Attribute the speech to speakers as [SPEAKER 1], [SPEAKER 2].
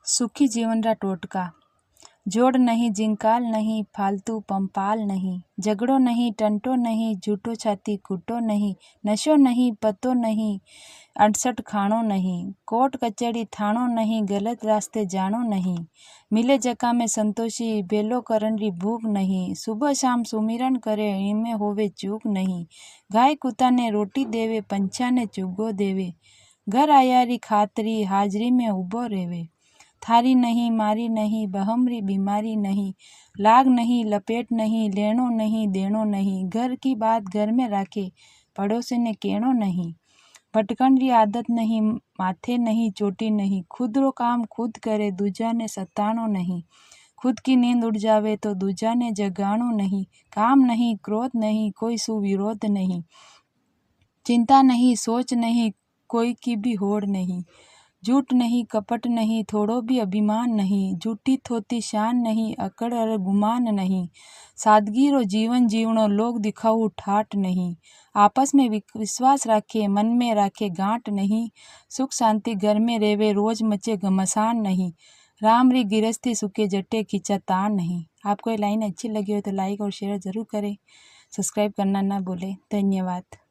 [SPEAKER 1] सुखी जीवन रा टोटका। जोड़ नहीं, जिंकाल नहीं, फालतू पंपाल नहीं, झगड़ो नहीं, टंटो नहीं, झूठो छाती कूटो नहीं, नशो नहीं, पतो नहीं, 68 खाणो नहीं, कोर्ट कचहरी थाणो नहीं, गलत रास्ते जाणो नहीं, मिले जका में संतोषी, बेलो करन री भूख नहीं, सुबह शाम सुमिरन करे इनमें होवे चूक नहीं, गाय कुत्ता ने रोटी देवे, पंछा ने चुगो देवे, घर आया री खातरी हाजरी में उबो रेवे, थारी नहीं, मारी नहीं, बहमरी बीमारी नहीं, लाग नहीं, लपेट नहीं, लेनो नहीं, देनो नहीं, घर की बात घर में राखे, पड़ोसी ने कहनो नहीं, भटकन री आदत नहीं, माथे नहीं, चोटी नहीं, खुद रो काम खुद करे, दूजा ने सताणो नहीं, खुद की नींद उड़ जावे तो दूजा ने जगाणो नहीं, काम नहीं, क्रोध नहीं, कोई सुविरोध नहीं, चिंता नहीं, सोच नहीं, कोई की भी होड़ नहीं, झूठ नहीं, कपट नहीं, थोड़ो भी अभिमान नहीं, झूठी थोती शान नहीं, अकड़ और गुमान नहीं, सादगी रो जीवन जीवणो, लोग दिखाऊ ठाट नहीं, आपस में विश्वास राखे, मन में राखे गांठ नहीं, सुख शांति घर में रेवे, रोज मचे घमसान नहीं, राम री गिरस्ती सुखे जटे खींचा तान नहीं। आपको ये लाइन अच्छी लगी हो तो लाइक और शेयर ज़रूर करें, सब्सक्राइब करना ना भूलें। धन्यवाद।